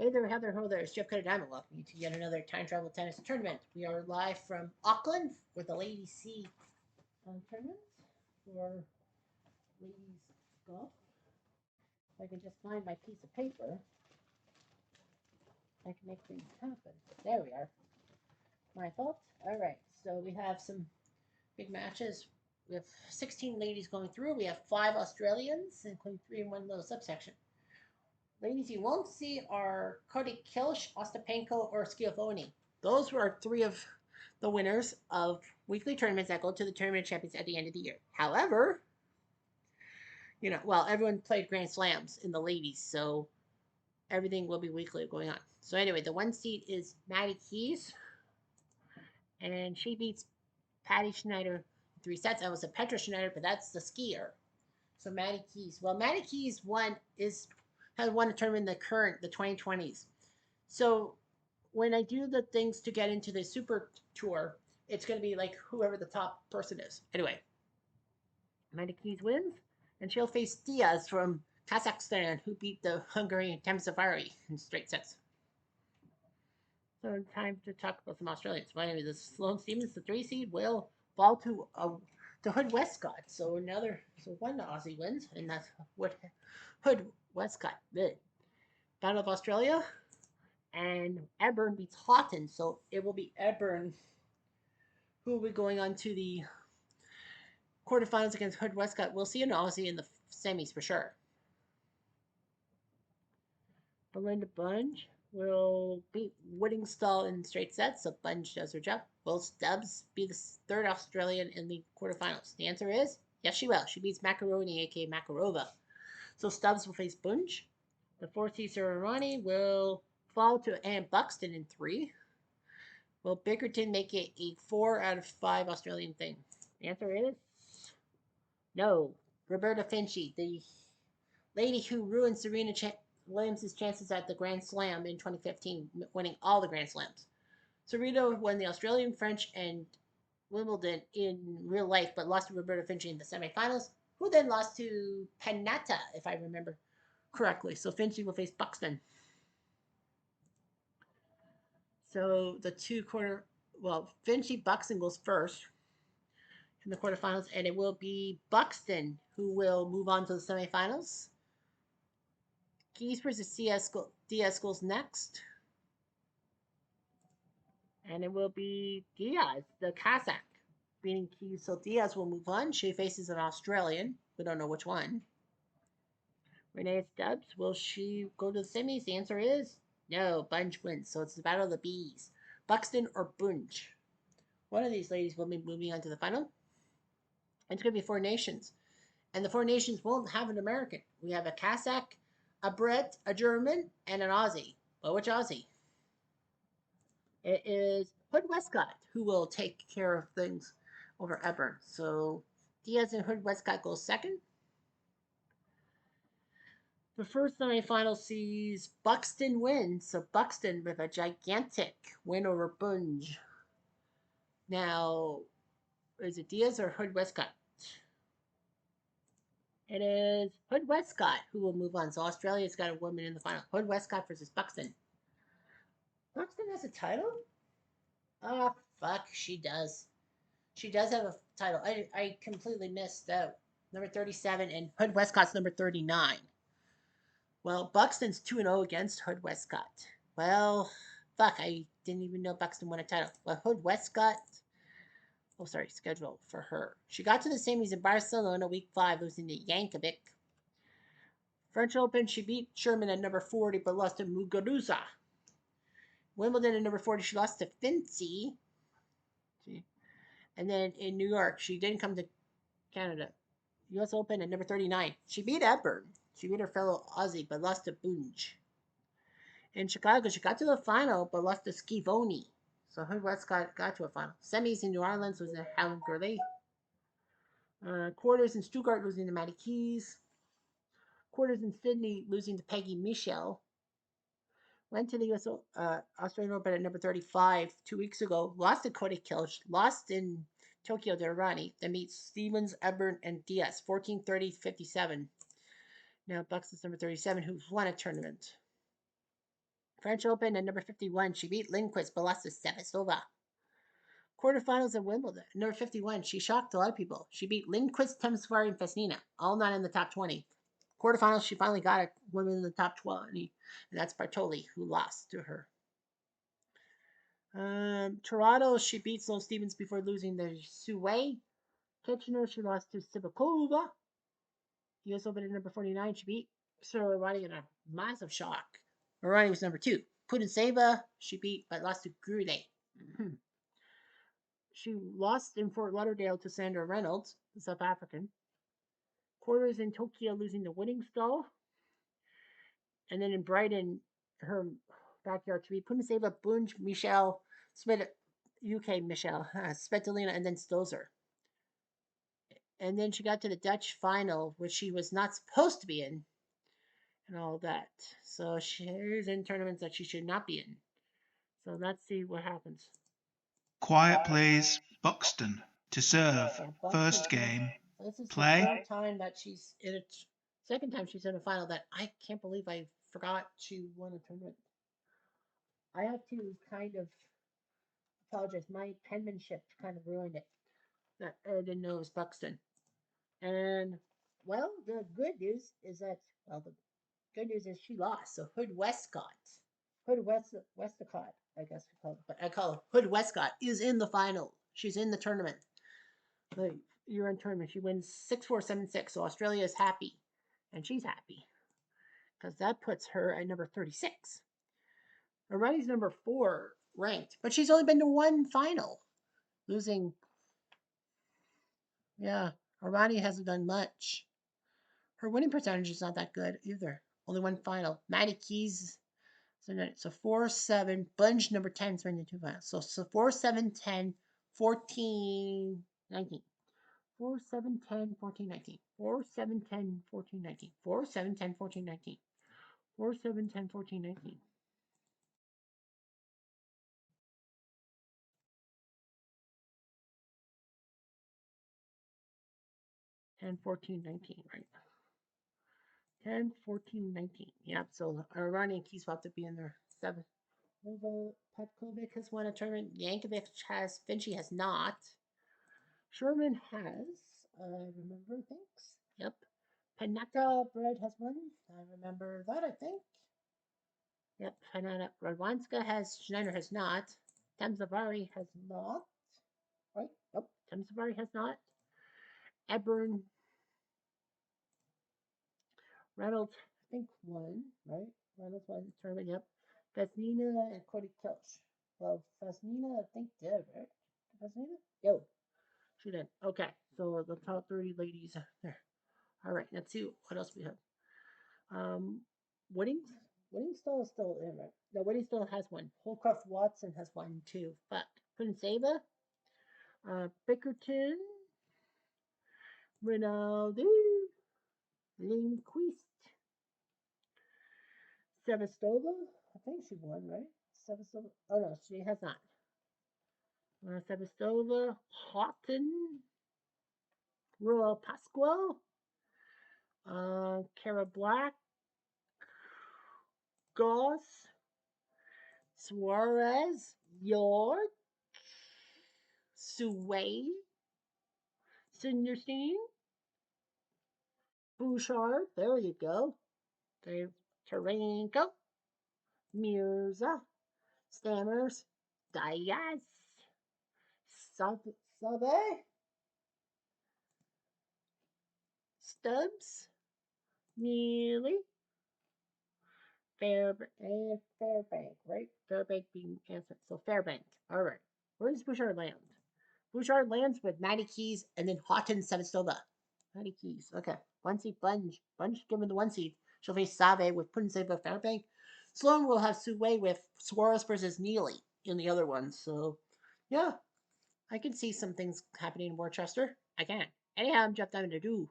Hey there, Heather. Ho there. It's Jeff Cutter welcoming you to yet another time travel tennis tournament. We are live from Auckland with the Ladies C tournament for ladies golf. If I can just find my piece of paper, I can make things happen. There we are. My fault. All right. So we have some big matches. We have 16 ladies going through. We have 5 Australians, including 3 in one little subsection. Ladies you won't see are Cody Kilsch, Ostapenko, or Schiavone. Those were 3 of the winners of weekly tournaments that go to the tournament champions at the end of the year. However, well, everyone played Grand Slams in the ladies, so everything will be weekly going on. So anyway, the 1 seed is Maddie Keys, and she beats Patty Schneider in 3 sets. That was a Petra Schneider, but that's the skier. So Maddie Keys. Well, Maddie Keys has won a tournament in the 2020s. So when I do the things to get into the super tour, it's going to be like whoever the top person is. Anyway, Maddie Keys wins, and she'll face Diaz from Kazakhstan, who beat the Hungarian Temsafari in straight sets. So time to talk about some Australians. Well, anyway, the Sloane Stevens, the 3 seed, will fall to Hood Westcott. So one Aussie wins, and that's what Hood Westcott did. Battle of Australia, and Edburn beats Houghton, so it will be Edburn who will be going on to the quarterfinals against Hood Westcott. We'll see an Aussie in the semis for sure. Belinda Bunge will beat Woodingstall in straight sets, so Bunge does her job. Will Stubbs be the 3rd Australian in the quarterfinals? The answer is yes, she will. She beats Macaroni, aka Makarova. So Stubbs will face Bunge. The 4th seed Serrani will fall to Anne Buxton in 3. Will Bickerton make it a 4 out of 5 Australian thing? The answer is no. Roberta Finchy, the lady who ruined Serena Williams' chances at the Grand Slam in 2015, winning all the Grand Slams. Serena won the Australian, French, and Wimbledon in real life, but lost to Roberta Finchy in the semifinals, who then lost to Panatta, if I remember correctly. So Finchy will face Buxton. So the Finchy Buxton goes first in the quarterfinals, and it will be Buxton who will move on to the semifinals. Keys versus Diaz goes next. And it will be Diaz, the Kazakh, beating Keys. So Diaz will move on. She faces an Australian. We don't know which one. Renee Stubbs, will she go to the semis? The answer is no. Bunge wins. So it's the battle of the bees. Buxton or Bunge. One of these ladies will be moving on to the final. And it's going to be 4 nations. And the 4 nations won't have an American. We have a Kazakh, a Brit, a German, and an Aussie. Well, which Aussie? It is Hood Westcott who will take care of things over Edburn. So Diaz and Hood Westcott go second. The first semifinal sees Buxton win. So Buxton with a gigantic win over Bunge. Now, is it Diaz or Hood Westcott? It is Hood Westcott who will move on. So Australia's got a woman in the final. Hood Westcott versus Buxton. Buxton has a title? Ah, fuck, she does. She does have a title. I completely missed out. Number 37, and Hood Westcott's number 39. Well, Buxton's 2-0 against Hood Westcott. Well, fuck, I didn't even know Buxton won a title. Well, Hood Westcott, schedule for her. She got to the semis in Barcelona week 5, losing to Yankovic. French Open, she beat Sherman at number 40, but lost to Muguruza. Wimbledon at number 40, she lost to Finchy. And then in New York, she didn't come to Canada. U.S. Open at number 39. She beat Edburn. She beat her fellow Aussie, but lost to Bunge. In Chicago, she got to the final, but lost to Schiavone. So Hood Westcott got to a final. Semis in New Orleans was a Helen Gurley. Quarters in Stuttgart, losing to Maddie Keys. Quarters in Sydney, losing to Peggy Michel. Went to the U.S. Australian Open at number 35 2 weeks ago. Lost to Cody Kilsch. Lost in Tokyo to Irani. Then meets Stevens, Edburn, and Diaz. 14-30-57. Now Buxton's number 37, who's won a tournament. French Open at number 51. She beat Lindquist but lost to Sevastova. Quarterfinals at Wimbledon. Number 51. She shocked a lot of people. She beat Lindquist, Temsvari, and Fesnina, all not in the top 20. Quarterfinals, she finally got a woman in the top 20, and that's Bartoli, who lost to her. Toronto, she beat Sloane Stevens before losing to Sue. Kitchener, she lost to Sivakova. US Open at number 49, she beat Sarah Ronnie in a massive shock. Ronnie was number 2. Putintseva, she beat but lost to Grude. She lost in Fort Lauderdale to Sandra Reynolds, the South African. Quarters in Tokyo, losing to Winningstall. And then in Brighton, her backyard, she beat Putintseva, Bunge, Michelle, UK Michelle, Svitolina, and then Stosur. And then she got to the Dutch final, which she was not supposed to be in, and all that. So she's in tournaments that she should not be in. So let's see what happens. Quiet plays Buxton to serve. Buxton, First game. this is Play. the third time that she's in it. Second time she's in a final that I can't believe I forgot she won a tournament. I have to kind of apologize. My penmanship kind of ruined it. That I didn't know it was Buxton. And well, the good news is that the good news is she lost. So Hood Westcott, Westcott, I guess we call it, but I call her Hood Westcott is in the final. She's in the tournament, the year-end tournament. She wins 6-4, 7-6. So Australia is happy, and she's happy because that puts her at number 36. Arani's number 4 ranked, but she's only been to one final, losing. Yeah, Arani hasn't done much. Her winning percentage is not that good either. Only one final. Maddie Keys. So 4-7. Bunge number 10 is winning 2 finals. So 4-7-10, 14, 19. 4-7-10, 14, 19. 4-7-10, 14, 19. 4-7-10, 14, 19. 4-7-10, 14, 19. And 14, 19, right? 10, 14, 19. Yep, so Arani and Keys will have to be in there. 7. Petkovic has won a tournament. Yankovic has. Finchie has not. Sherman has. I remember, thanks. Yep. Panaka Bread has won. I remember that, I think. Yep. Panaka Radwanska has. Schneider has not. Tamzavari has not. Right? Nope. Tamzavari has not. Eburn. Reynolds, I think, won. Right? Reynolds won the tournament. Yep. Fesnina and Cody Kelch. Well, Fesnina, I think, did, right? Fesnina? Yo. She did. Okay. So the top 30 ladies there. All right. Let's see what else we have. Weddings? Weddingstall is still in, right? No, Weddingstall has one. Holcroft Watson has one too. But Princeva, Bickerton, Rinaldi, Lindquist, Sevastova. I think she won, right? Sevastova. Oh no, she has not. Sevastova, Houghton, Roa Pasquale, Kara Black, Goss, Suarez, York, Suway, Sinderstein, Bouchard, there you go. Taranko, Mirza, Stammers, Diaz, Sabe, Stubbs, Neely, Fairbank, right? Fairbank being answered. So Fairbank. All right. Where does Bouchard land? Bouchard lands with Maddie Keys and then Houghton Sevastova. Maddie Keys. Okay. 1 seed Bunge. Bunge given the 1 seed. She'll face Save with Putintseva Fairbank. Sloan will have Sue with Suarez versus Neely in the other one. So, yeah. I can see some things happening in Worcester. I can. Anyhow, I'm Jeff Diamond to do.